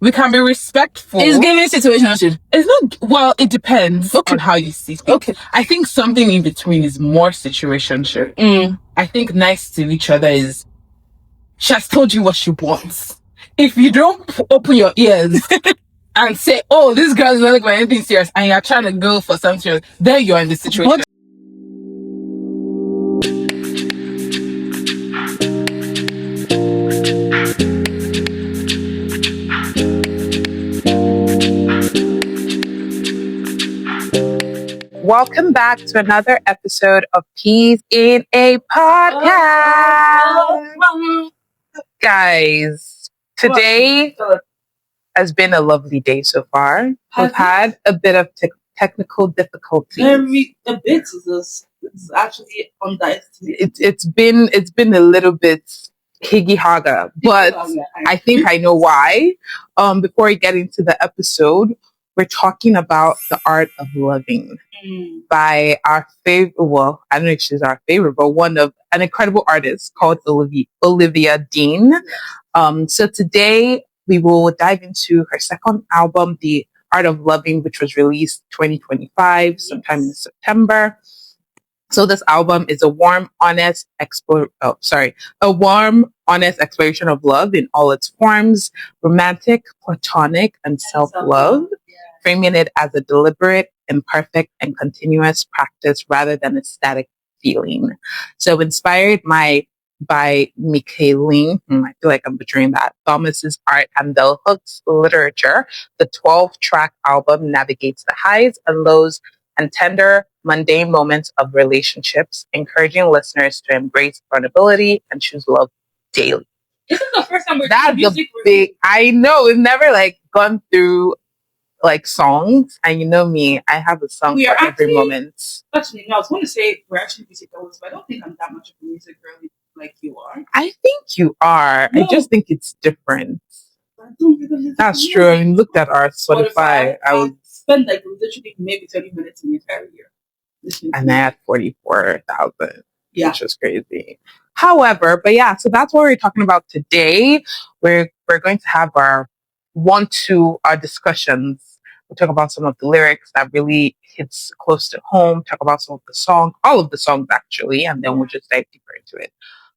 We can be respectful. It's giving situationship. It's not, well, it depends on how you see it. Okay. I think something in between is more situationship. I think nice to each other is, she has told you what she wants. If you don't open your ears and say, oh, this girl is not looking for anything serious, and you're trying to go for something serious, then you're in the situation. Welcome back to another episode of Peas in a Podcast. Guys, today has been a lovely day so far. We've had a bit of technical difficulties. A bit is actually underestimated. It's been a little bit higgy haga, but I think I know why. Before we get into the episode, we're talking about The Art of Loving by our favorite, well, I don't know if she's our favorite, but an incredible artist called Olivia Dean. So today we will dive into her second album, The Art of Loving, which was released 2025, sometime in September. So this album is a warm, honest exploration of love in all its forms, romantic, platonic, and self-love, framing it as a deliberate, imperfect, and continuous practice rather than a static feeling. So inspired by Michaeline, I feel like I'm butchering that, Thomas's art and Bell Hooks' literature, the 12-track album navigates the highs and lows and tender, mundane moments of relationships, encouraging listeners to embrace vulnerability and choose love daily. This is the first time we're doing music. Big, I know, we've never gone through songs, and you know me, I have a song for every moment. Actually, no, I was going to say we're actually music girls, but I don't think I'm that much of a music girl like you are. I think you are. No. I just think it's different. That's true. I mean, looked at our Spotify. I would spend literally maybe 30 minutes in the entire year. And I had 44,000. Yeah. Which is crazy. However, but yeah, so that's what we're talking about today. We're going to have our discussions. We'll talk about some of the lyrics that really hits close to home, talk about some of the songs, all of the songs actually, and then we'll just dive deeper into it.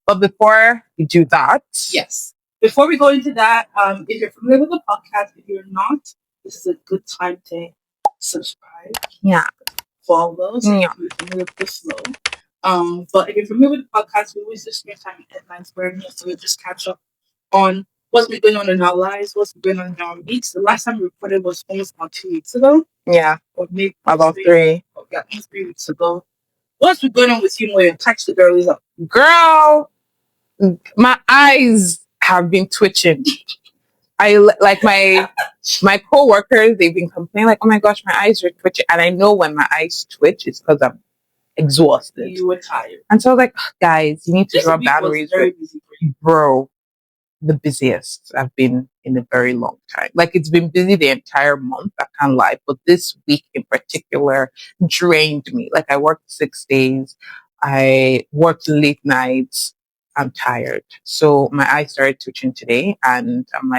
But before we do that... Yes. Before we go into that, if you're familiar with the podcast, if you're not, this is a good time to subscribe. Yeah. Follow. So yeah. If you're familiar with the flow. But if you're familiar with the podcast, we always just spend time in headlines where we just catch up on what's been going on in our lives, what's been going on in our weeks. The last time we recorded was almost about 2 weeks ago. Yeah. Or maybe about 3. Yeah, 3 weeks ago. What's been going on with you, Moya? Catch the girlies up. Girl, my eyes have been twitching. I my co-workers, they've been complaining oh my gosh, my eyes are twitching. And I know when my eyes twitch, it's because I'm exhausted. You were tired. And so I was like, guys, you need to draw boundaries. Very busy for you. Bro, the busiest I've been in a very long time. It's been busy the entire month, I can't lie. But this week in particular drained me. I worked 6 days. I worked late nights. I'm tired. So my eyes started twitching today. And I'm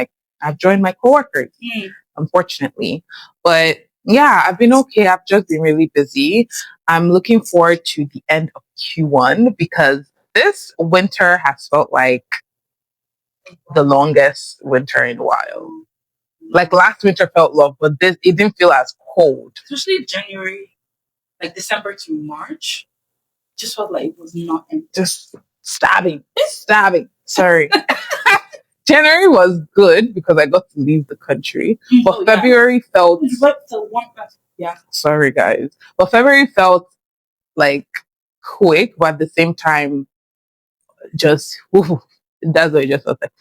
I've joined my coworkers, unfortunately. But yeah, I've been okay. I've just been really busy. I'm looking forward to the end of Q1 because this winter has felt like the longest winter in a while. Last winter felt long, but it didn't feel as cold. Especially January, December to March, just felt like it was not empty. Just stabbing. Sorry. January was good because I got to leave the country, but February felt... Yeah. Sorry, guys. But February felt quick, but at the same time, just... that's what it just felt like.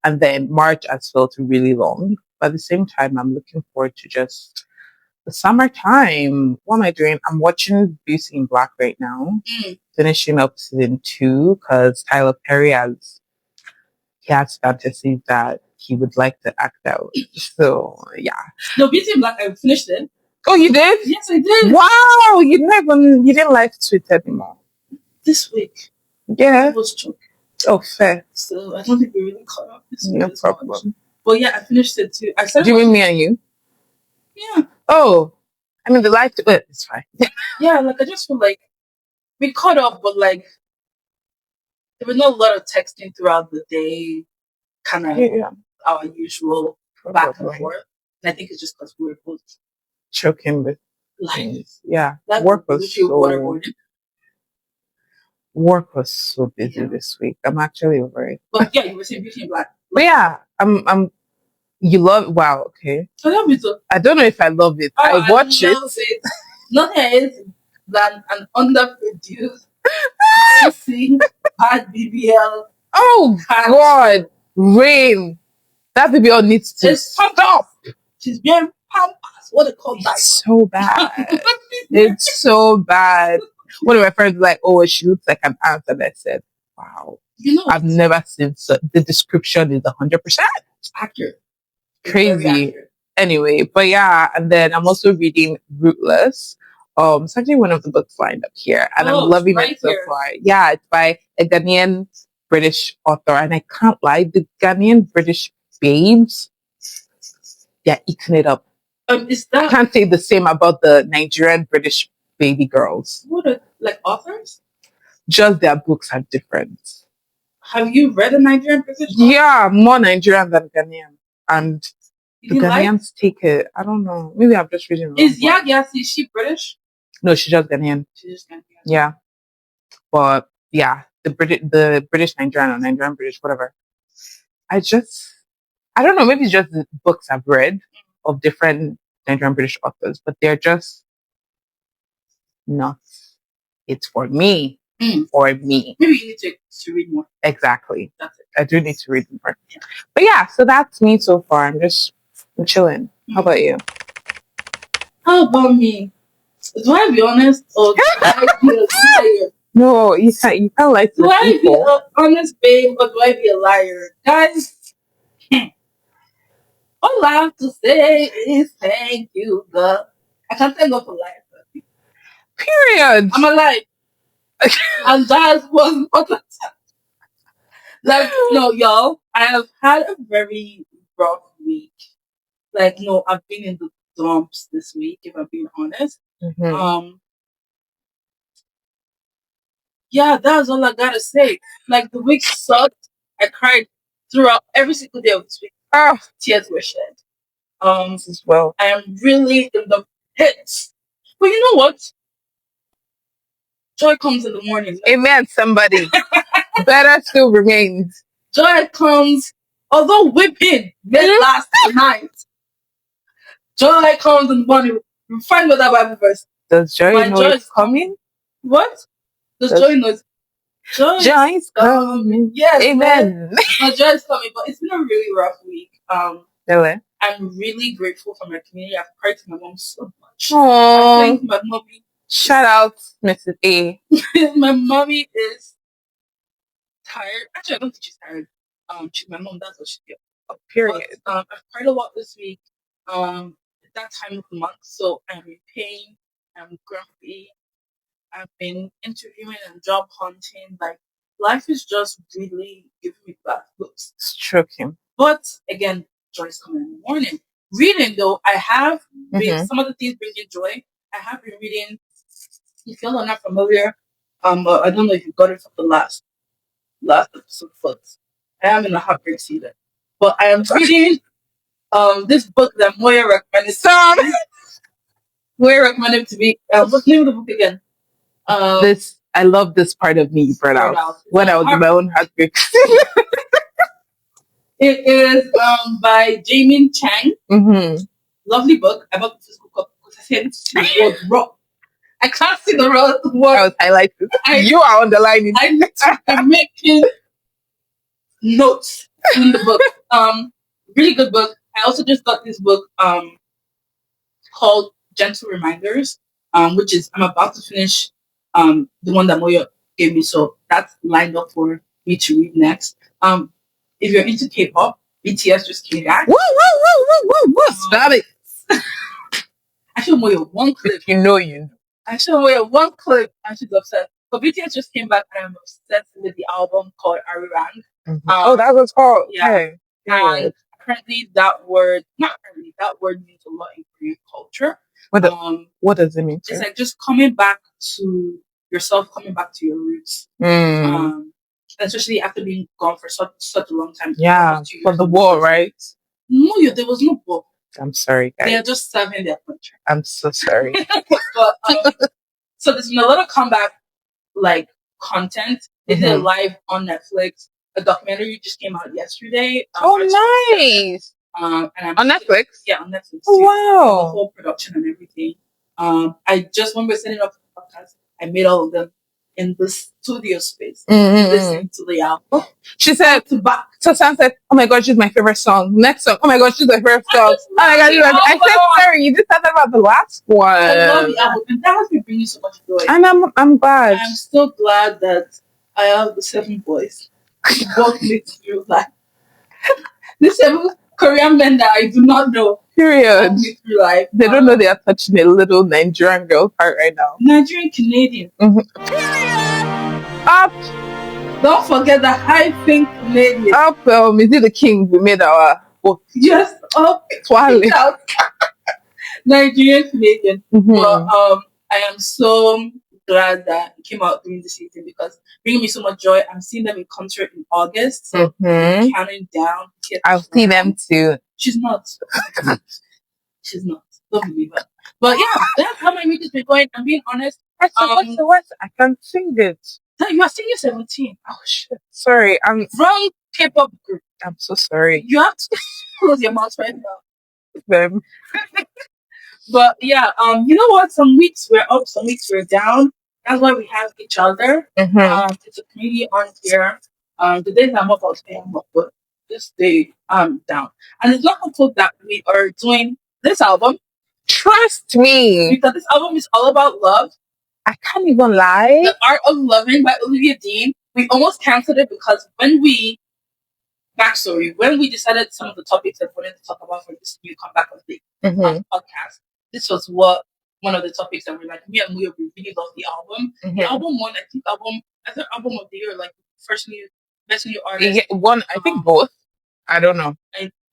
And then March has felt really long. But at the same time, I'm looking forward to just the summertime. What am I doing? I'm watching Beauty in Black right now. Finishing up season 2 because Tyler Perry has fantasies that he would like to act out. So yeah. No, Beauty in Black, I finished it. Oh, you did? Yes, I did. Wow, you didn't like Sweet anymore. This week. Yeah. It was choking. Oh, fair. So I don't think we really caught up this week. No problem. But yeah, I finished it too. I Do started. you mean me and you? Yeah. Oh, I mean the life. It's fine. Yeah, like I just feel like we caught up, but like there was not a lot of texting throughout the day. Kind of Yeah, our usual back and probably. forth. And I think it's just because we were both Choking with like things. Yeah, that work was literally waterboarding. work was so busy Yeah. this week. I'm actually over it. But yeah, you were saying Beauty in Black. But yeah, I'm. You love? Wow. Okay. I love it. I don't know if I love it. Oh, I watch love it. Nothing else than an underproduced, messy, bad BBL. Oh God, Rain. That BBL needs to stop. She's wearing Pampers. What they call that? It's so bad. It's so bad. One of my friends was like, "Oh, she looks like an aunt," and I said, "Wow, You know, I've never seen the description is 100% accurate. crazy." Anyway, but yeah, and then I'm also reading Rootless. It's actually one of the books lined up here, and I'm loving it so far. Yeah, it's by a Ghanaian British author, and I can't lie, the Ghanaian British babes, they're eating it up. Is that? I can't say the same about the Nigerian British baby girls. What are like authors? Just their books are different. Have you read a Nigerian British? Yeah, more Nigerian than Ghanaian, and the Ghanaians take it. I don't know. Maybe I'm just reading. Is Yasi? Is she British? No, she's just Ghanaian. She's just Ghanaian. Yeah, but yeah, the British Nigerian or Nigerian British, whatever. I don't know. Maybe it's just the books I've read of different Nigerian British authors, but they're just not. It's for me. Or me. Maybe you need to read more. Exactly. That's it. I do need to read more. Yeah. But yeah, so that's me so far. I'm chilling. How about you? How about me? Do I be honest or do I be a liar? No, you can't lie to do the I people. be an honest babe or do I be a liar? Guys, all I have to say is thank you, God. I can't thank God for life. Period. I'm alive. And that's what's important. Like, no, y'all, I have had a very rough week. Like, no, I've been in the dumps this week, if I'm being honest. Mm-hmm. Yeah, that's all I gotta say. Like, the week sucked. I cried throughout every single day of this week. Tears were shed. As well. I am really in the pits. But you know what? Joy comes in the morning. Amen, somebody. Better still remains. Joy comes, although whipping may last tonight. Joy comes in the morning. You find what that Bible verse. Does joy know it's coming? What? Does joy know? Joy is coming. Yes. Amen. Joy is coming, but it's been a really rough week. Really? I'm really grateful for my community. I've cried to my mom so much. Aww. I thank my mommy. Shout out, Mrs. A. My mommy is tired. Actually, I don't think she's tired. She's my mom. That's what she did. Period. But, I've cried a lot this week. That time of the month, so I'm in pain. I'm grumpy. I've been interviewing and job hunting. Like, life is just really giving me bad looks. Stroking. But again, joy is coming in the morning. Reading though, I have been, some of the things bringing joy. I have been reading. If you're not familiar, I don't know if you got it from the last episode, but I am in a heartbreak season. But I am reading this book that Moya recommended. Moya recommended to me. What's the name of the book again? I love this part of me you brought out when I was in my own heartbreak. It is by Jamin Chang. Mm-hmm. Lovely book. I bought the physical copy because I said it's the word raw. I can't see the word. I was highlighted. You are underlining. I'm making notes in the book. Really good book. I also just got this book called Gentle Reminders, which is I'm about to finish the one that Moya gave me, so that's lined up for me to read next. If you're into K-pop, BTS just came back. Woo! Stop it! I showed Moya one clip. You know you. I showed Moya one clip and she's upset. But BTS just came back and I'm obsessed with the album called Arirang. Mm-hmm. That's what's called. Yeah. Hey. And currently that word, not currently, that word means a lot in Korean culture. What does it mean? It's like just coming back to yourself, coming back to your roots. Especially after being gone for such a long time. Yeah, for the war, right? No, there was no war. I'm sorry, guys. They are just serving their country. I'm so sorry. But so there's been a lot of comeback like content. They did it live on Netflix. A documentary just came out yesterday. Nice. And on Netflix? Yeah, on Netflix. Oh, wow. The whole production and everything. I just when we're setting up the podcast, I made all of them in the studio space, listening to the album. She said, so Sam said, oh my God, she's my favorite song. Next song, oh my God, she's my favorite song. Oh my God, I said, sorry, you just said that about the last one. I love the album, and that has been bringing so much joy. And I'm glad. I'm so glad that I have the 7 boys to walk me through life. The 7 Korean men that I do not know. Period. Walk me through life. They don't know they are touching a little Nigerian girl part right now. Nigerian Canadian. Up. Don't forget the hyphen Canadian. Up. Is it the king we made our? Yes. Up. Out. Nigerian Canadian. But I am so glad that it came out during the season because bringing me so much joy. I'm seeing them in concert in August. So counting down. I'll see them too. She's not. She's not. Don't believe her. But yeah, that's how my week has been going. I'm being honest. What's the worst? I can't sing it. You are singing 17. Oh shit. Sorry. I'm wrong K-pop group. I'm so sorry. You have to close your mouth right now. But yeah, you know what? Some weeks we're up, some weeks we're down. That's why we have each other. It's a community on here. The days I'm up, I'll stay up, but this day I'm down. And it's not hopeful that we are doing this album. Trust me. Because this album is all about love. I can't even lie. The Art of Loving by Olivia Dean. We almost canceled it because when we decided some of the topics that we wanted to talk about for this new comeback of the podcast, this was one of the topics that we're like, me and we really love the album. The album won, I think album of the year, like best new artist. One, I think both. I don't know.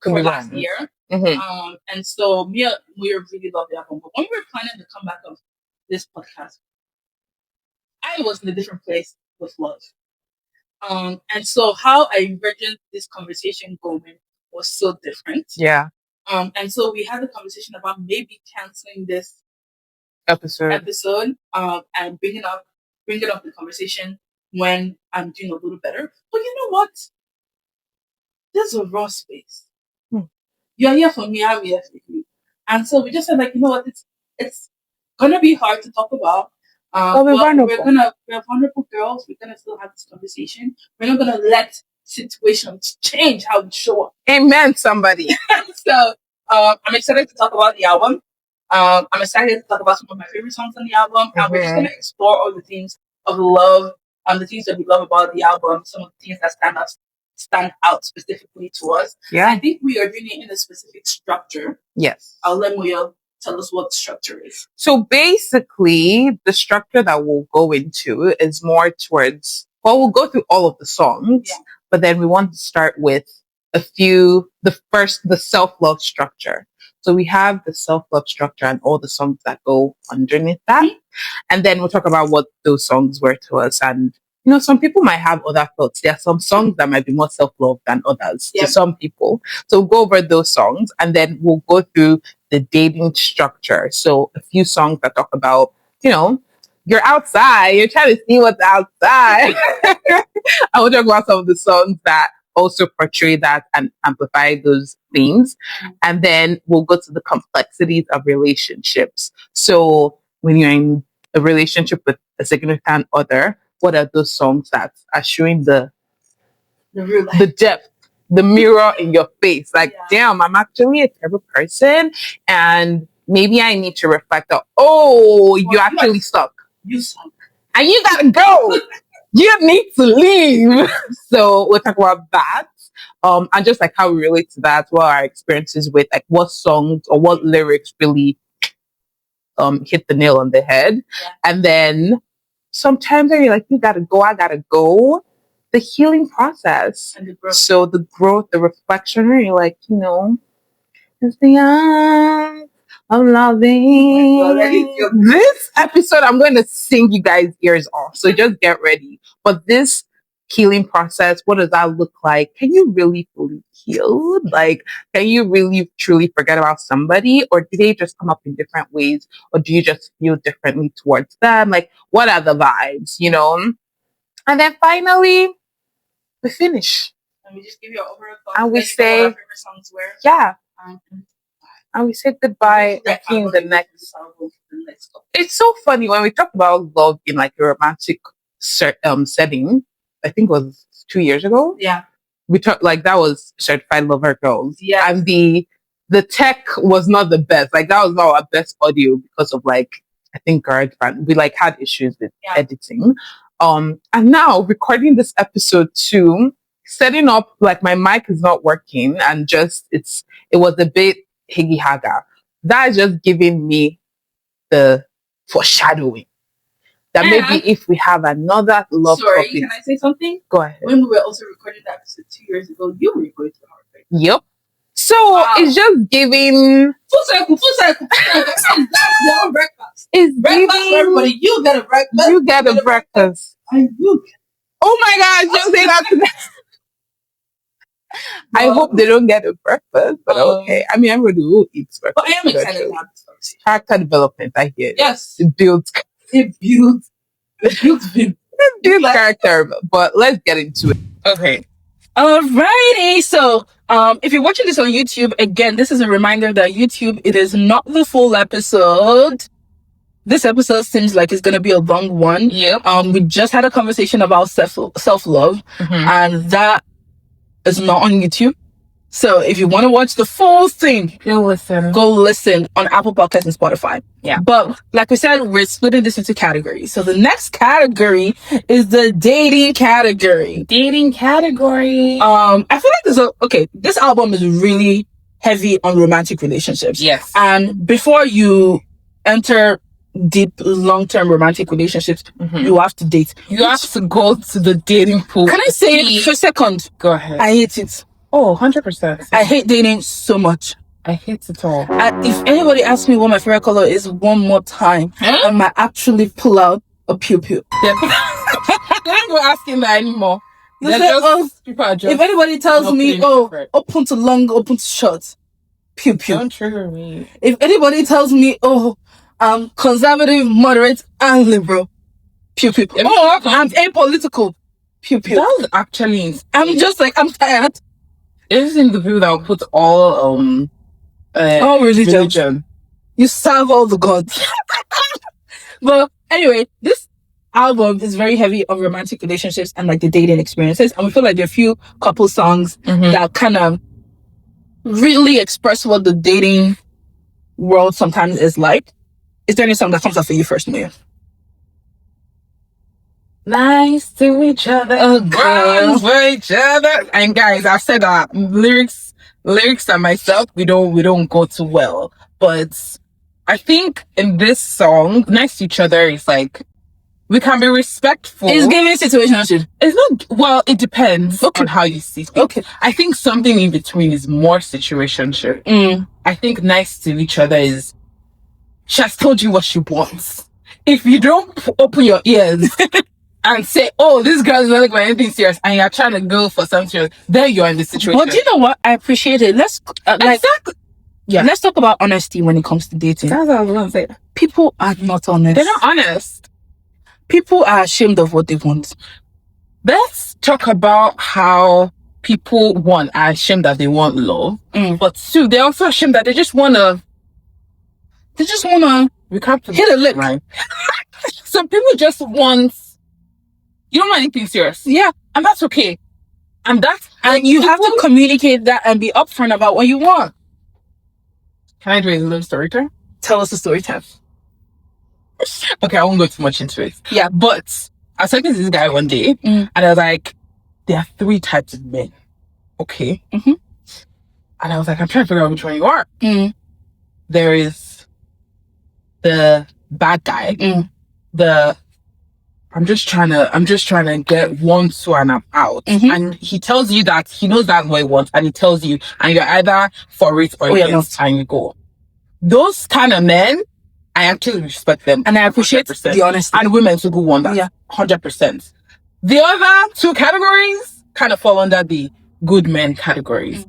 Could be last year. And so we really love the album. But when we were planning the comeback of this podcast, I was in a different place with love. And so how I envisioned this conversation going was so different. Yeah. And so we had a conversation about maybe canceling this episode and bringing up the conversation when I'm doing a little better. But you know what? There's a raw space. You're here for me, I'm here for you. And so we just said, like, you know what? It's gonna be hard to talk about. We're vulnerable girls. We're gonna still have this conversation. We're not gonna let situations change how we show up. Amen, somebody. So I'm excited to talk about the album. I'm excited to talk about some of my favorite songs on the album. And we're just gonna explore all the themes of love, the things that we love about the album, some of the things that stand out specifically to us. Yeah. I think we are doing it in a specific structure. Yes. I'll let Moya tell us what the structure is. So basically, the structure that we'll go into is more towards, we'll go through all of the songs, but then we want to start with the self-love structure. So we have the self-love structure and all the songs that go underneath that. And then we'll talk about what those songs were to us. And, you know, some people might have other thoughts. There are some songs that might be more self-love than others to some people. So we'll go over those songs and then we'll go through the dating structure. So a few songs that talk about, you know, you're outside, you're trying to see what's outside. I will talk about some of the songs that also portray that and amplify those themes. And then we'll go to the complexities of relationships. So when you're in a relationship with a significant other, what are those songs that are showing the depth, the mirror in your face? Like, damn, I'm actually a terrible person. And maybe I need to reflect that, you actually suck. You suck. And you gotta go. You need to leave. So we'll talk about that. And just like how we relate to that, what our experiences with like what songs or what lyrics really hit the nail on the head. And then sometimes you're like, you gotta go, I gotta go. the healing process. And the growth. So the growth, the reflection, you're like, it's the art of loving. This episode, I'm going to sing you guys' ears off. So just get ready. But this healing process, what does that look like? Can you really fully heal? Like, can you really truly forget about somebody? Or do they just come up in different ways? Or do you just feel differently towards them? Like, what are the vibes, And then finally, we finish. And we just give you an overall thought. And we say, what our favorite songs were. Yeah. And we say goodbye in the next. It's so funny when we talk about love in like a romantic setting. I think it was 2 years ago. Yeah. We talked like that was Certified Lover Girls. Yeah. And the tech was not the best. Like that was not our best audio because of like I think we like had issues with editing. And now recording this episode too, setting up like my mic is not working and just it was a bit higgy haga. That's just giving me the foreshadowing that maybe if we have another love topic. Can I say something? Go ahead. When we were also recording that episode 2 years ago, you were recording the hard way. Yep. So it's just giving full circle. That's your breakfast. It's breakfast for everybody. You get a breakfast. You get a breakfast. And you get. Oh my gosh! Don't say that to them. I hope they don't get a breakfast, but okay. I mean, everybody will eat breakfast. But I am excited to have this conversation. Character development, I hear. Yes. It builds character, but let's get into it. Okay. Alrighty. So, if you're watching this on YouTube, again, this is a reminder that YouTube, it is not the full episode. This episode seems like it's going to be a long one. Yep. We just had a conversation about self-love, and that is not on YouTube. So if you want to watch the full thing, go listen on Apple Podcasts and Spotify. Yeah. But like we said, we're splitting this into categories. So the next category is the dating category. I feel like this album is really heavy on romantic relationships. Yes. And before you enter deep, long-term romantic relationships, you have to date. You have to go to the dating pool. Can I say it for a second? Go ahead. I hate it. Oh, 100%. I hate dating so much. I hate it all. If anybody asks me what my favorite color is one more time, I might actually pull out a pew-pew. Yeah. Don't go asking that anymore. If anybody tells me, open to long, open to short, pew-pew. Don't trigger me. If anybody tells me, conservative, moderate, and liberal, pew-pew. I'm apolitical, pew-pew. That was actually insane. I'm just like, I'm tired. Isn't the people that will put all religion? You serve all the gods. But anyway, this album is very heavy on romantic relationships and like the dating experiences. And we feel like there are a few couple songs that kind of really express what the dating world sometimes is like. Is there any song that comes up for you first, Mia? Nice to each other, girl. For each other. And guys, I've said that lyrics and myself, we don't go too well. But I think in this song, Next to Each Other is like, we can be respectful. It's giving situationship. It's not, well, it depends on how you see it. Okay. I think something in between is more situationship. I think Nice to Each Other is, she has told you what she wants. If you don't open your ears and say, this girl is not like anything serious, and you're trying to go for something serious, then you're in the situation. But you know what? I appreciate it. Let's exactly. Yeah. Let's talk about honesty when it comes to dating. That's what I was going to say. People are not honest. They're not honest. People are ashamed of what they want. Let's talk about how people, one, are ashamed that they want love, but two, they're also ashamed that they just want to hit a lick. Right? Some people just want, you don't want anything serious. Yeah. And that's okay. And you have to communicate that and be upfront about what you want. Can I do a little story time? Tell us a story time. Okay, I won't go too much into it. Yeah. But I was talking to this guy one day, and I was like, there are 3 types of men. Okay? And I was like, I'm trying to figure out which one you are. There is the bad guy, the I'm just trying to get one, two, and I'm out. And he tells you that he knows that's what he wants, and he tells you, and you're either for it or against, and you go. Those kind of men, I actually respect them. And I appreciate 100%. The honesty. And women to go on that. Yeah. 100%. The other two categories kind of fall under the good men categories.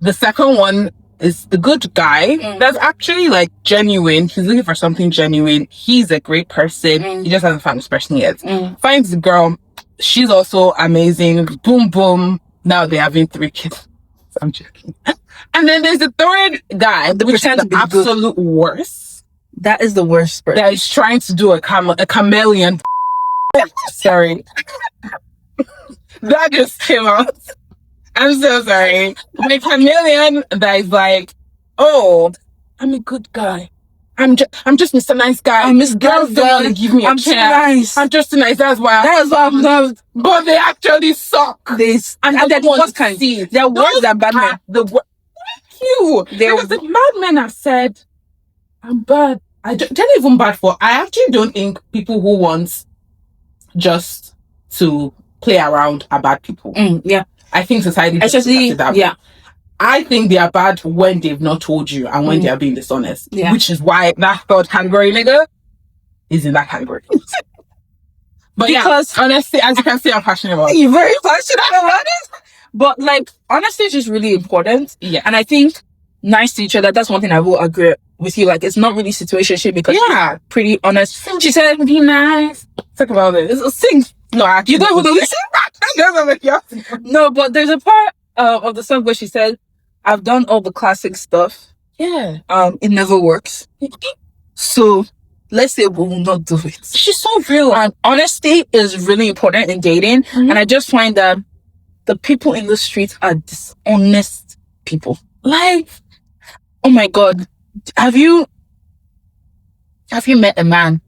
The second one is the good guy that's actually like genuine. He's looking for something genuine. He's a great person. He just hasn't found this person yet. Finds the girl. She's also amazing. Boom, boom. Now they're having 3 kids. I'm joking. And then there's the third guy, which is the absolute worst. That is the worst person. That is trying to do a chameleon. Sorry. That just came out. I'm so sorry. My chameleon that is like, oh, I'm a good guy. I'm just Mr. Nice Guy. I'm Mr. Girls don't want to give me a chance. Nice. I'm just too nice. That's why I'm loved. But they actually suck. And they're the worst kind. They're worse than bad men. Thank you. Because the bad men have said, I'm bad. They're not even bad for. I actually don't think people who want just to play around are bad people. Yeah. I think society especially that way. I think they are bad when they've not told you and when they are being dishonest. Yeah. Which is why that third category nigga is in that category. But because honestly, as you can see, I'm passionate about it. You're very passionate about it. But like honesty is just really important. Yeah. And I think nice to each other, that's one thing I will agree with you. Like it's not really situationship because she's pretty honest. She said be nice. Talk about it. Sing. No, actually, you don't even listen. No, but there's a part of the song where she said, I've done all the classic stuff. Yeah. It never works. So let's say we will not do it. She's so real. And honesty is really important in dating. And I just find that the people in the streets are dishonest people. Like, oh my God. Have you met a man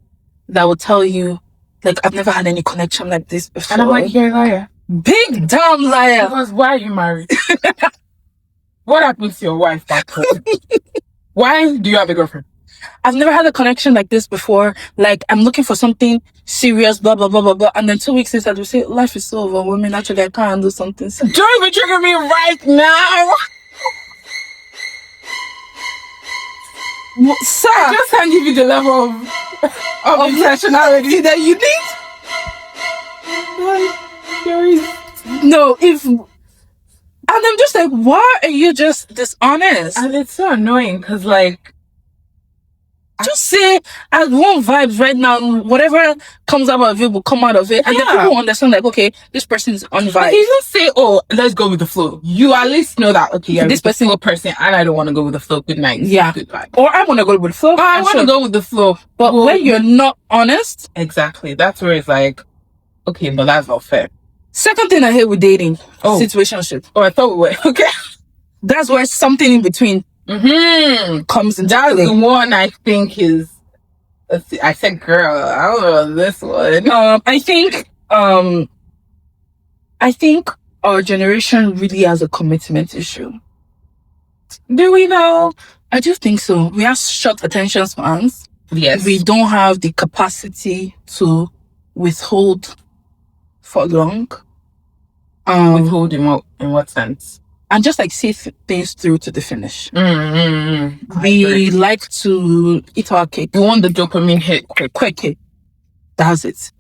that will tell you, like, I've never had any connection like this before? And I'm like, you're a liar. Big damn liar. Because why are you married? What happened to your wife back home? Why do you have a girlfriend? I've never had a connection like this before. Like, I'm looking for something serious, blah, blah, blah, blah, blah. And then 2 weeks later, we say, life is so overwhelming. Actually, I can't do something. Don't even trigger me right now. Well, sir, I just can't give you the level of intentionality that you need. No, and I'm just like, why are you just dishonest? And it's so annoying because, like, just say I want vibes right now. Whatever comes out of it will come out of it, and then people understand. Like, okay, this person is on vibes. You don't say, "Oh, let's go with the flow." You at least know that this person, and I don't want to go with the flow. Good night. Yeah, goodbye. Or I want to go with the flow. I want to go with the flow. But when you're not honest, exactly, that's where it's like, okay, but that's not fair. Second thing I hate with dating, situationship. Oh, I thought we were okay. That's where something in between comes into play. That's the one I think is. Let's see, I said girl. I don't know this one. I think our generation really has a commitment issue. Do we know? I do think so. We have short attention spans. Yes. We don't have the capacity to withhold for long. Withhold in what sense? And just like see things through to the finish. We like to eat our cake. We want the dopamine hit quick hit. That's it.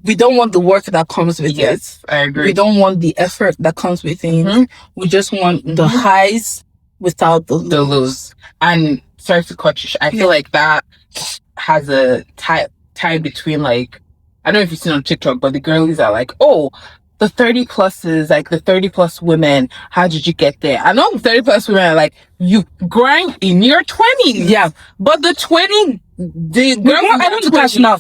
We don't want the work that comes with it. Yes, I agree. We don't want the effort that comes with it. We just want the highs without the lows. And sorry to cut you. I feel like that has a tie between, like, I don't know if you've seen on TikTok, but the girlies are like, oh, the 30 pluses, like the 30 plus women, how did you get there? I know the 30 plus women are like, you grind in your 20s. Yeah. But the 20, the girls, I want the cash now.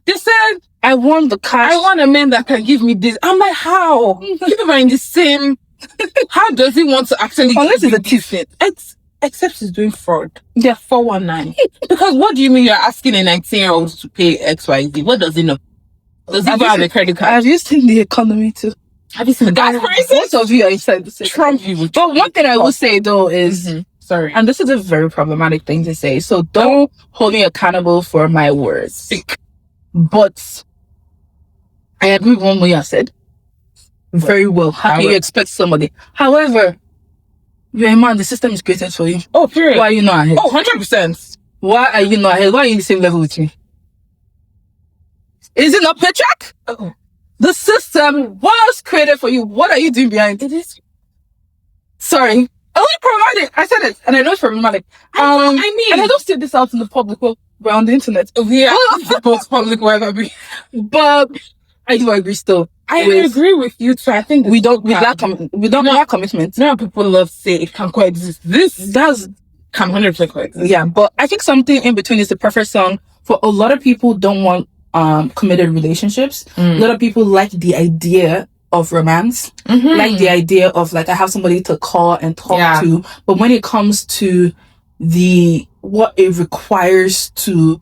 They said, I want the cash. I want a man that can give me this. I'm like, how? People are in the same. How does he want to actually? Unless it's a thief. Except he's doing fraud. Yeah, 419. Because what do you mean you're asking a 19-year-old to pay XYZ? What does he know? Does he have a credit card? Have you seen the economy too? Have you seen the gas prices? Most of you are inside the same. Trump you. But one thing I will say though is, sorry, and this is a very problematic thing to say, so don't hold me accountable for my words. But I agree with what you have said. Very well. How can you expect somebody? However, you're a man, the system is created for you. Oh, period. Why are you not ahead? Oh, 100%. Why are you not ahead? Why are you in the same level with me? Is it not paycheck? Oh. The system was created for you. What are you doing behind it? Is sorry. I only provide it. I said it, and I know it's problematic. I mean, and I don't say this out in the public. Well, we're on the internet. Yeah, the most public will ever be. But I do agree still. I agree with you too. I think we don't have commitment. No, people love to say it can coexist. This does can 100% coexist. Yeah, but I think something in between is the perfect song for a lot of people. Don't want committed relationships. A lot of people like the idea of romance, like the idea of like I have somebody to call and talk to. But when it comes to what it requires to,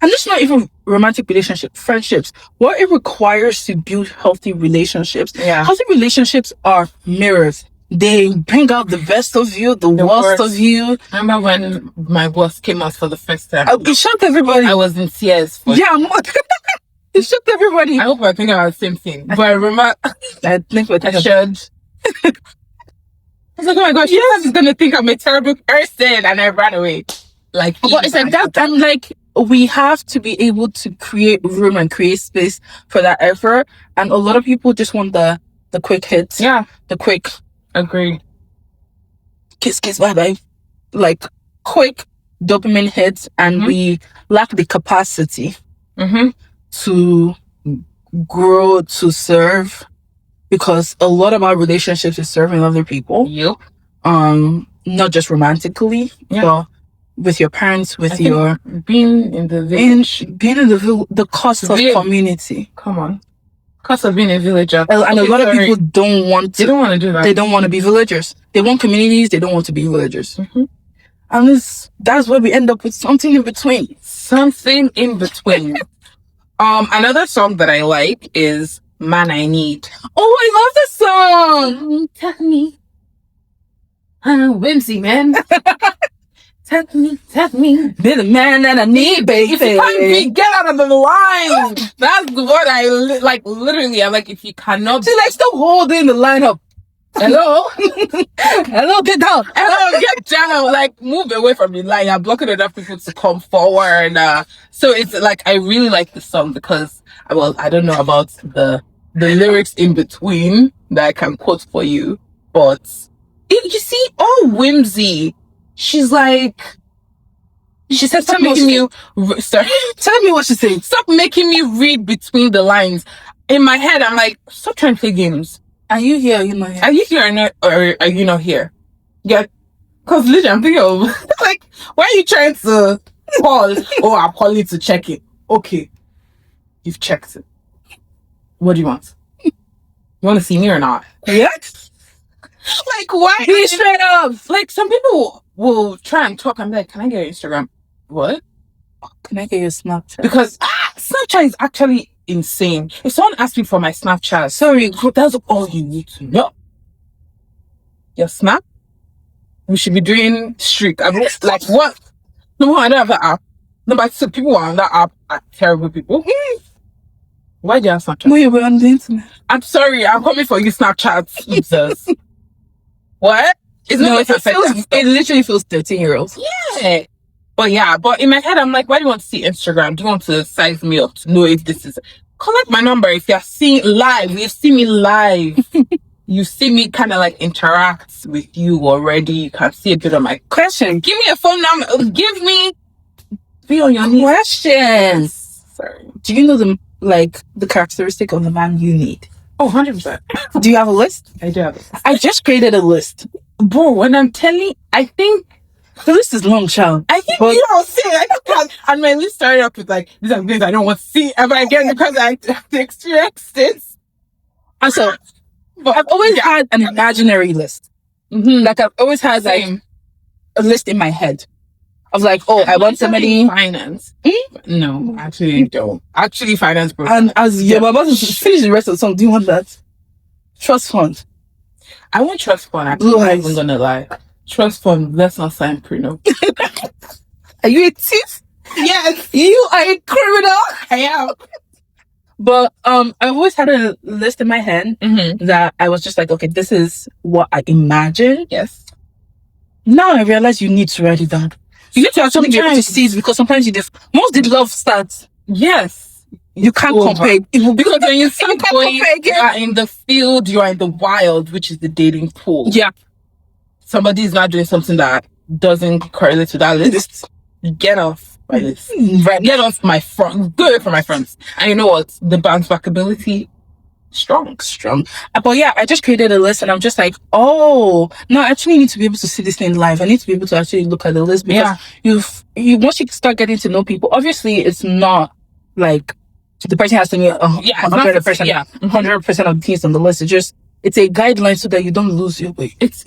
and it's not even romantic relationship, friendships, what it requires to build healthy relationships. Yeah. Healthy relationships are mirrors. They bring out the best of you, the worst of you. I remember when my worst came out for the first time. It shocked everybody. I was in tears. It shocked everybody. I hope we're thinking about the same thing. But I remember, I think we're thinking I was like, oh my gosh, she's going to think I'm a terrible person. And I ran away. Like, but it's like that. I'm like, we have to be able to create room and create space for that effort. And a lot of people just want the quick hits. Yeah. The quick. Agreed. Kiss, bye bye. Like quick dopamine hits, and we lack the capacity to grow, to serve, because a lot of our relationships is serving other people. Yep. Not just romantically, but with your parents, with your being in the village, the cost of community. Come on. Cost of being a villager. And a lot of people don't want to. They don't want to do that. They don't want to be villagers. They want communities. They don't want to be villagers. And that's where we end up with something in between. Something in between. Another song that I like is Man I Need. Oh, I love this song. Tell me. Whimsy, man. Tell me. Be the man that I need, baby. If you can't get out of the line. That's what I like. Literally, I'm like, if you cannot. She's like still holding the line up. Hello? Hello, get down. Hello, get down. Like, move away from the line. You're blocking enough people to come forward. So it's like, I really like the song because, well, I don't know about the lyrics in between that I can quote for you, but you see, whimsy. She's like, she said, stop making me, sorry. Tell me what she said. Stop making me read between the lines. In my head, I'm like, stop trying to play games. Are you here? Are you not here? Are you here or are you not here? Yeah. Cause literally, I'm thinking of, like, why are you trying to call? Oh, I'm calling to check it. Okay. You've checked it. What do you want? You want to see me or not? Yeah. Like, why? Be straight up. Like, some people will try and talk. I'm like, can I get your Instagram? What? Can I get your Snapchat? Because Snapchat is actually insane. If someone asks me for my Snapchat, sorry, that's all you need to know. Your Snap? We should be doing streak. I mean, like, what? Number one, I don't have that app. Number two, people who are on that app are terrible people. Why do you have Snapchat? Wait, we're on the internet. I'm sorry, I'm coming for you, Snapchat users. What? It literally feels 13-year-olds. Yeah. But in my head, I'm like, why do you want to see Instagram? Do you want to size me up to know if this is... Collect my number if you're seeing live. You see me live. You see me kind of like interact with you already. You can see a bit of my question. Give me a phone number. Be on your knees. Questions. Sorry. Do you know the characteristic of the man you need? Oh, 100%. Do you have a list? I do have a list. I just created a list. Bro, when I'm telling, I think the list is long, child. I think you don't see it. And my list started up with like, these are things I don't want to see ever again because I have to experience this. And so, but I've always had an imaginary list. Like I've always had like a list in my head of like, oh, I want somebody. Finance. No, actually don't. Actually, finance. Bro. And as you're about to finish the rest of the song, do you want that? Trust fund. I want trust fund. I'm not even gonna lie. Trust fund. Let's not sign prenup. Are you a thief? Yes. You are a criminal. I am. But I always had a list in my head that I was just like, okay, this is what I imagine. Yes. Now I realize you need to write it down. You need to actually be able to see it, because sometimes once the love starts, yes, you can't compare. Because when you start going, you are in the field, you are in the wild, which is the dating pool. Yeah. Somebody is not doing something that doesn't correlate to that list. Get off my list. Right. Get off my front. Go away from my friends. And you know what? The bounce back ability, strong. But yeah, I just created a list, and I'm just like, oh, no, I actually need to be able to see this thing live. I need to be able to actually look at the list, because you once you start getting to know people, obviously it's not like the person has to be 100%. Yeah, 100% of the things on the list. It's a guideline so that you don't lose your way. It's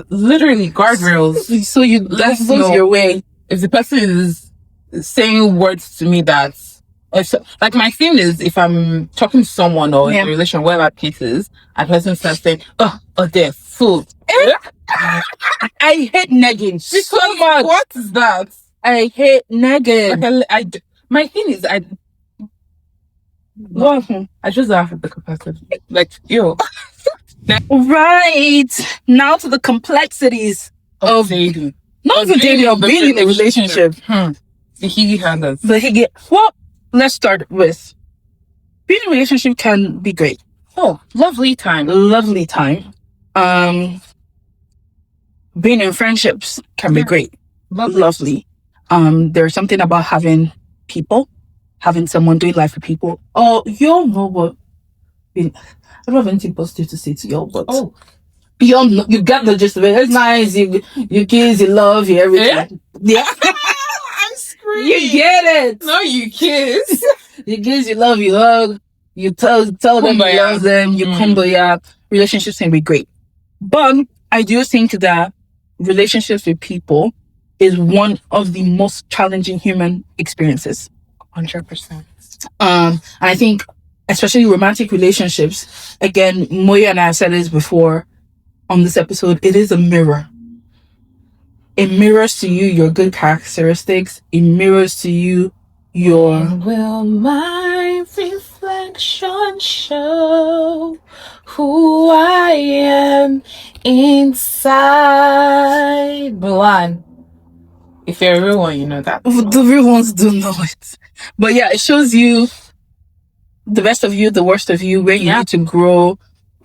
literally guardrails. So you don't lose your way. If the person is saying words to me that, like, my thing is, if I'm talking to someone or in a relation, whatever cases, and the person starts saying, oh, they're full. I hate negging so much. What is that? I hate negging. Like, my thing is, I just don't have the capacity. Like, yo. Right. Now to the complexities of dating. Not even dating, of being in a relationship. The higgy handles. Well, let's start with being in a relationship can be great. Oh, lovely time. Being in friendships can be great. Lovely. There's something about having someone doing life with people. Oh, you all know what. I don't have anything positive to say to y'all, but you got the gist of it. It's nice. You kiss, you love, you everything. Yeah. I'm screaming. You get it. No, you kiss. You kiss, you love, you hug. You tell them you love them. You kumbaya. Relationships can be great, but I do think that relationships with people is one of the most challenging human experiences. 100%. And I think, especially romantic relationships, again, Moya and I have said this before on this episode, it is a mirror. It mirrors to you your good characteristics. It mirrors to you your... Will my reflection show who I am inside? Milan. If you're a real one, you know that. The real ones do know it. But yeah, it shows you the best of you, the worst of you, where you need to grow,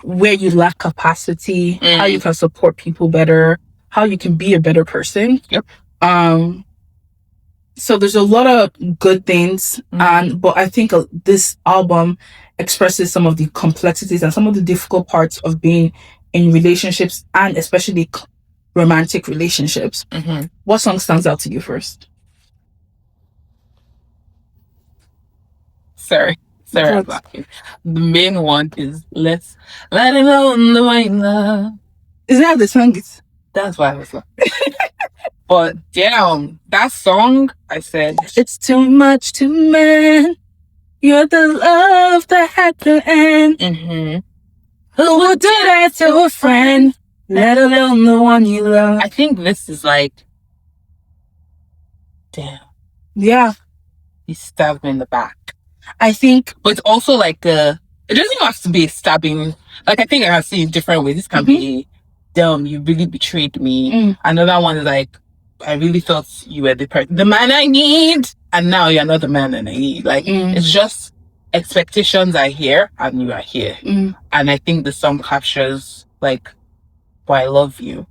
where you lack capacity, how you can support people better, how you can be a better person. Yep. So there's a lot of good things, but I think this album expresses some of the complexities and some of the difficult parts of being in relationships, and especially romantic relationships. What song stands out to you first? Sorry about you. The main one is Let's Let It Alone the Way Love. Is that the song? That's why I was like. But damn, that song, I said, it's too much to man. You're the love that had to end. Who would do that to a friend? Let alone the one you love. I think this is like, damn. Yeah. He stabbed me in the back. I think. But it's also like it doesn't have to be a stabbing. Like, I think I have seen different ways. This can be, damn, you really betrayed me. Another one is like, I really thought you were the man I need, and now you're not the man that I need. Like, it's just expectations are here and you are here. And I think the song captures, like, well, I love you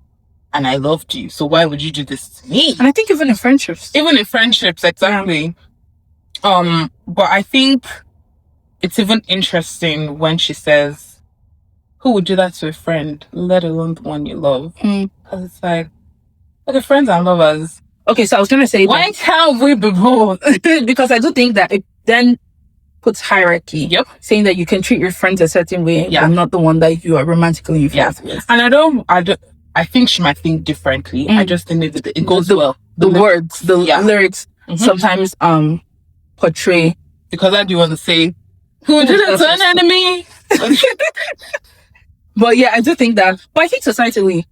and I loved you, so why would you do this to me? And I think even in friendships, exactly. But I think it's even interesting when she says, who would do that to a friend, let alone the one you love? Because it's like, okay, friends and lovers. Okay, so I was going to say, why can't we be both? Because I do think that it then puts hierarchy. Yep. Saying that you can treat your friends a certain way, but not the one that you are romantically involved with. And I think she might think differently. I just think it goes well. The words, the lyrics sometimes portray. Because I do want to say, who did it to an enemy? But yeah, I do think that. But I think societally,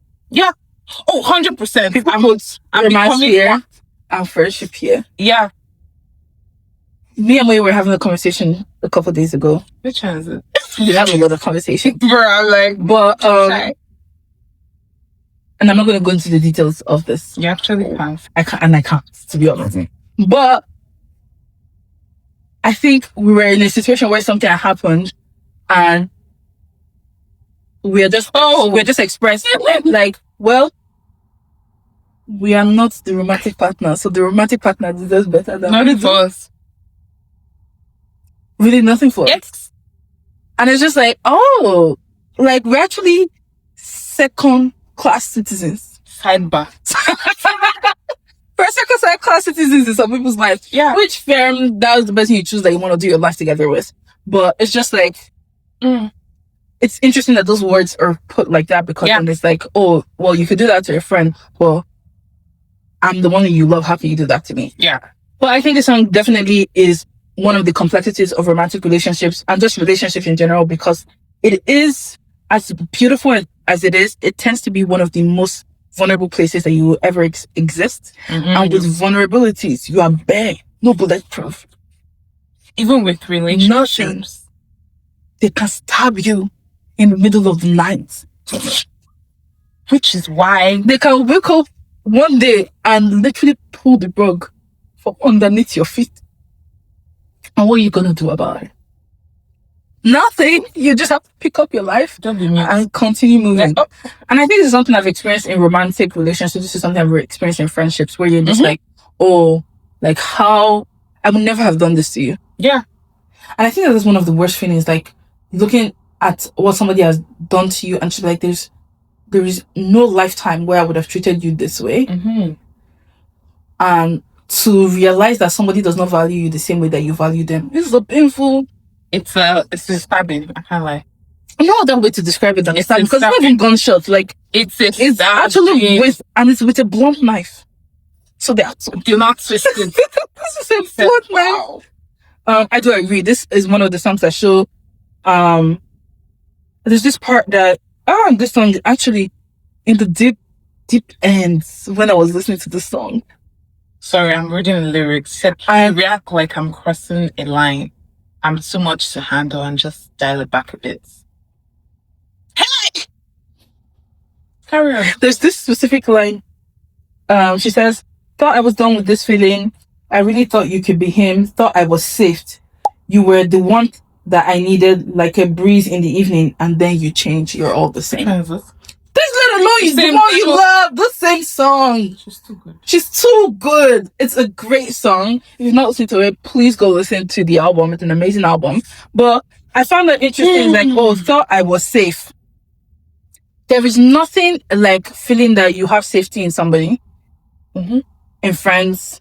oh, 100%. People put romance here and friendship here. Yeah. Me and May were having a conversation a couple of days ago. Which one is it? We have a lot of conversation. Bro, I'm like, but and I'm not going to go into the details of this. You actually can't. I can't, to be honest. But I think we were in a situation where something had happened, and we're just expressed like, well, we are not the romantic partner, so the romantic partner deserves better than nothing for us. Really, nothing for us. Yes. And it's just like, oh, like we're actually second-class citizens. Sidebar. We're second-class citizens in some people's lives. Yeah. Which firm, that was the person you choose that you want to do your life together with. But it's just like, it's interesting that those words are put like that, because then it's like, oh, well, you could do that to your friend. Well, I'm the one that you love. How can you do that to me? Yeah. But I think the song definitely is one of the complexities of romantic relationships and just relationships in general, because it is, as beautiful as it is, it tends to be one of the most vulnerable places that you will ever exist. And with vulnerabilities, you are bare, no bulletproof. Even with relationships, they can stab you in the middle of the night. Which is why they can wake up one day and literally pull the rug from underneath your feet. And what are you going to do about it? Nothing. You just have to pick up your life and continue moving. And I think this is something I've experienced in romantic relationships. This is something I've experienced in friendships, where you're just like, oh, like how I would never have done this to you. Yeah. And I think that is one of the worst feelings, like looking at what somebody has done to you and just be like, there is no lifetime where I would have treated you this way. And to realize that somebody does not value you the same way that you value them. This is a painful. It's a stabbing. I can't lie. I know that way to describe it than a stabbing, because it's not even gunshot. Like it's actually with a blunt knife. So they do not twist it. This is a blunt knife. I do agree. This is one of the songs that show. There's this part that this song actually in the deep ends when I was listening to the song. Sorry, I'm reading the lyrics. Said, I react like I'm crossing a line. I'm too much to handle, and just dial it back a bit. Hey! Carry on. There's this specific line. She says, thought I was done with this feeling. I really thought you could be him. Thought I was saved. You were the one that I needed, like a breeze in the evening, and then you change. You're all the same. This little know is the one you love. The same song. She's too good. She's too good. It's a great song. If you've not listened to it, please go listen to the album. It's an amazing album. But I found that interesting. Like, thought I was safe. There is nothing like feeling that you have safety in somebody, in friends,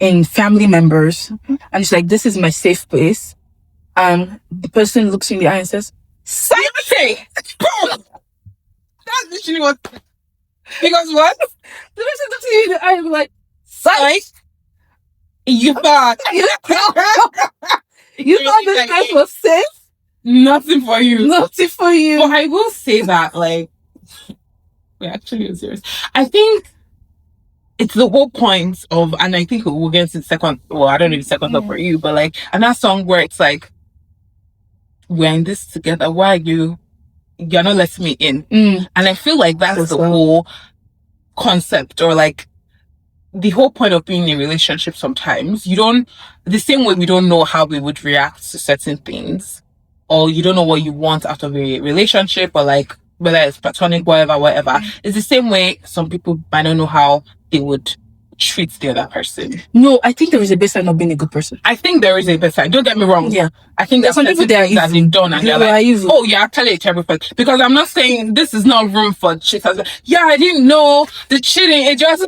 in family members, and it's like, this is my safe place. And the person looks in the eye and says, "Safety." That's literally what. Because what? The person looks in the eye and be like, "Psych." You thought. You thought this guy was safe? Nothing for you. Nothing for you. But I will say that, like, we're actually serious. I think it's the whole point of, and I think we'll get into the second, well, I don't know if the second song for you, but like, and that song where it's like, we're in this together, why are you're not letting me in? And I feel like that's the whole concept, or like, the whole point of being in a relationship sometimes. The same way we don't know how we would react to certain things, or you don't know what you want out of a relationship, or like, whether it's platonic, whatever. It's the same way some people might not know how they would treat the other person. No, I think there is a baseline of being a good person. I think there is a baseline. Don't get me wrong. Yeah. I think there's some people that have been done and they're like, oh, you're actually a terrible person. Because I'm not saying this is not room for cheaters. Yeah, I didn't know the cheating. It just...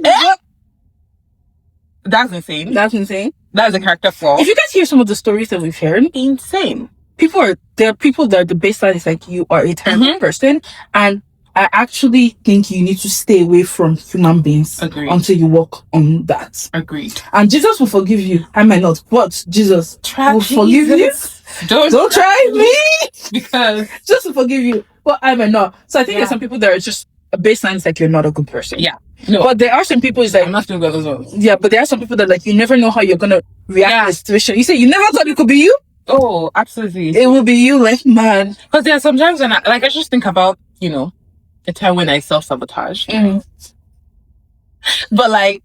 That's insane. That's insane. That's a character flaw. If you guys hear some of the stories that we've heard, insane. There are people that the baseline is like, you are a terrible person, and I actually think you need to stay away from human beings until you work on that. Agreed. And Jesus will forgive you. I might not, but Jesus will forgive you. Don't try me. Because Jesus will forgive you, but I might not. So I think there's some people that are just a baseline is like you're not a good person. Yeah. No. But there are some people it's like I'm not doing good as well. yeah, but there are some people that like you never know how you're gonna react to the situation. You say you never thought it could be you? Oh, absolutely. It will be you, like man. Because there are sometimes when I just think about, the time when I self-sabotage. But like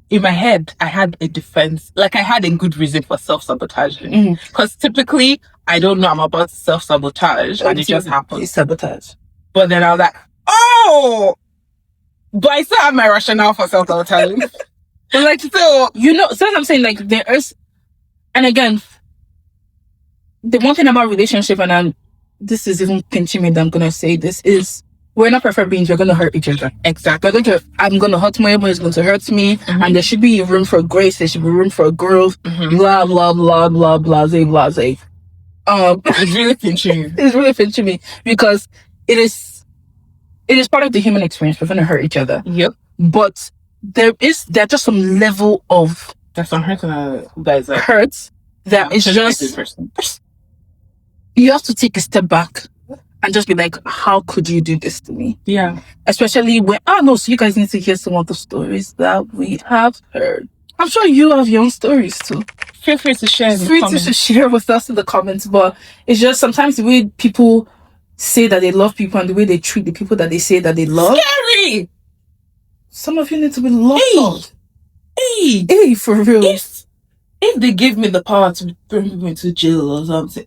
in my head, I had a defense. Like I had a good reason for self-sabotaging. Because typically I don't know I'm about to self-sabotage and it just happens. It's sabotage. But then I was like, oh, but I still have my rationale for self-sabotaging. But like, so I'm saying like there is, and again, the one thing about relationship, and this is even pinching me that I'm gonna say this is we're not perfect beings. We're gonna hurt each other. Exactly. I'm gonna hurt my everyone is going to hurt me, and there should be room for grace. There should be room for growth. Blah blah blah blah blase blase. It's really pinching you. It's really pinching me because it is part of the human experience. We're gonna hurt each other. Yep. But there's just some level of there's some hurt that is like hurts that is just you have to take a step back and just be like, how could you do this to me? Yeah. Especially when so you guys need to hear some of the stories that we have heard. I'm sure you have your own stories too. Feel free to share to share with us in the comments. But it's just sometimes the way people say that they love people and the way they treat the people that they say that they love. Scary! Some of you need to be loved. Hey, for real. If they give me the power to bring people into jail or something,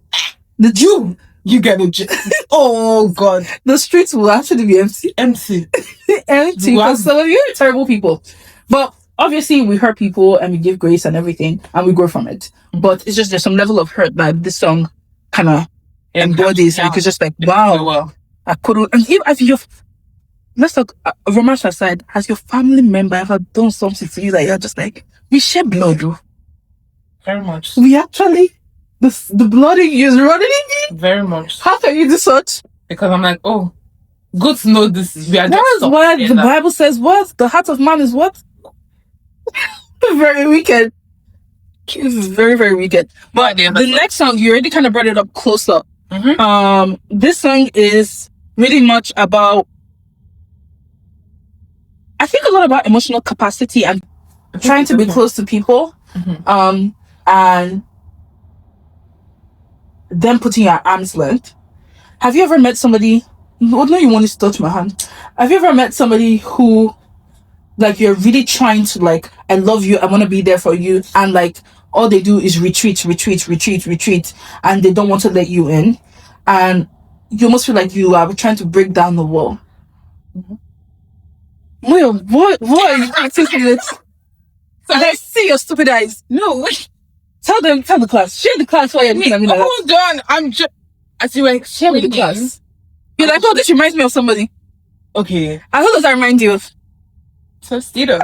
you get a jail. Oh God, the streets will actually be empty. Empty. Because some of you are terrible people. But obviously we hurt people and we give grace and everything and we grow from it. But it's just there's some level of hurt that this song kind of embodies. And it's just like, wow, I couldn't. And if you let's talk romance aside, has your family member ever done something to you that you're just like, we share blood, though? Very much. We actually, the blood in you is running in me? Very much. How can you do such? Because I'm like, oh, good to know this. We are That's why the Bible says what? The heart of man is what? Very wicked. It's very, very wicked. But the next song, you already kind of brought it up closer. This song is really much about, I think a lot about emotional capacity and trying to be close to people. And then putting your arm's length. Have you ever met somebody, no, you want to touch my hand. Have you ever met somebody who, like, you're really trying to, like, I love you, I want to be there for you, and like all they do is retreat, and they don't want to let you in, and you almost feel like you are trying to break down the wall. Well, what are you thinking this? So I see your stupid eyes. No, tell the class. Share the class while you're looking at me. Hold on, I'm just. As you were share with the class. You're like, oh, this reminds me of somebody. Okay. And who does that remind you of? So Stito.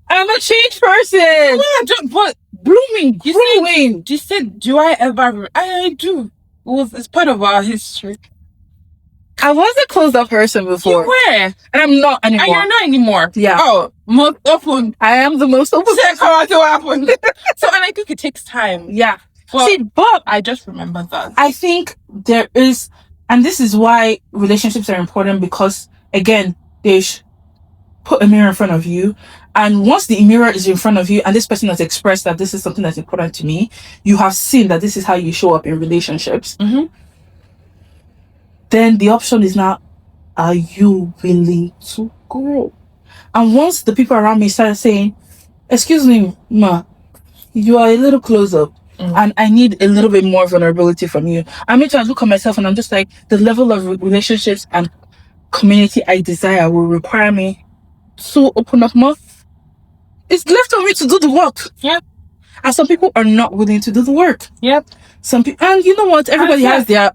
I'm a changed person. But blooming. You said, do I ever? I do. It's part of our history. I was a closed up person before. You were. And I'm not anymore. And you're not anymore. Yeah. Oh, most open. I am the most open. So, and I think it takes time. Yeah. Well, see, but I just remember that. I think there is, and this is why relationships are important, because again, they put a mirror in front of you, and once the mirror is in front of you and this person has expressed that this is something that's important to me, you have seen that this is how you show up in relationships, then the option is now, are you willing to grow? And once the people around me start saying, excuse me, ma, you are a little close up, and I need a little bit more vulnerability from you, I mean, to look at myself and I'm just like, the level of relationships and community I desire will require me to open up more. It's left on me to do the work. Yep. And some people are not willing to do the work. Yep. Some people, and you know what? Everybody has their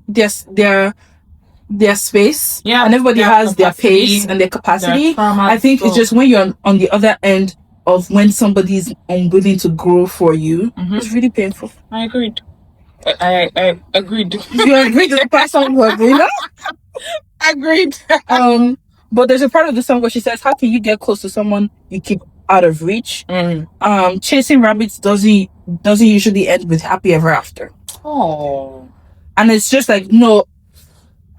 space. Yeah. And everybody has their pace and their capacity. I think it's just when you're on the other end of when somebody's unwilling to grow for you, it's really painful. I agreed. I agreed. You agreed to the person who agreed? Agreed. But there's a part of the song where she says, how can you get close to someone you keep out of reach? Chasing rabbits doesn't usually end with happy ever after. Oh. And it's just like, no,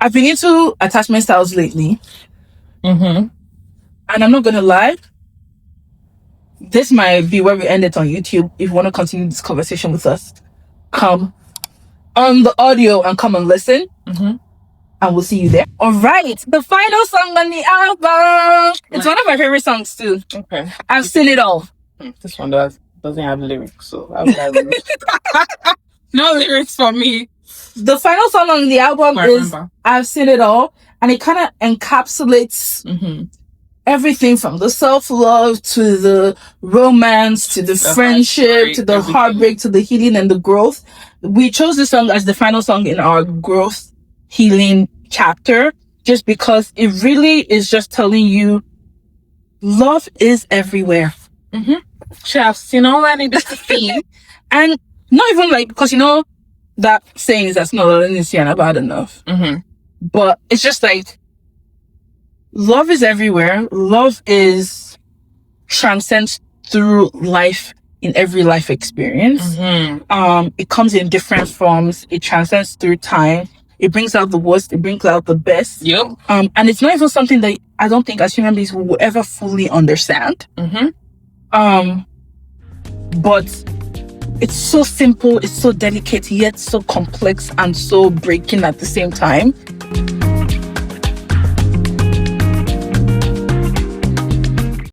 I've been into attachment styles lately. Mm-hmm. And I'm not gonna lie, this might be where we end it on YouTube. If you want to continue this conversation with us, come on the audio and come and listen. Mm-hmm. And we'll see you there. All right, the final song on the album. It's one of my favorite songs too. Okay. I've seen it all. This one doesn't have lyrics, so how would I lyrics? No lyrics for me. The final song on the album is I've Seen It All, and it kind of encapsulates everything from the self-love to the romance to the friendship to the heartbreak to the healing and the growth. We chose this song as the final song in our growth healing chapter just because it really is just telling you love is everywhere. I've seen all I need to see. And not even like, because you know that saying is that's not all bad enough. But it's just like love is everywhere. Love is transcends through life in every life experience. It comes in different forms. It transcends through time. It brings out the worst. It brings out the best. Yep. And it's not even something that I don't think as human beings will ever fully understand. But it's so simple. It's so delicate, yet so complex and so breaking at the same time.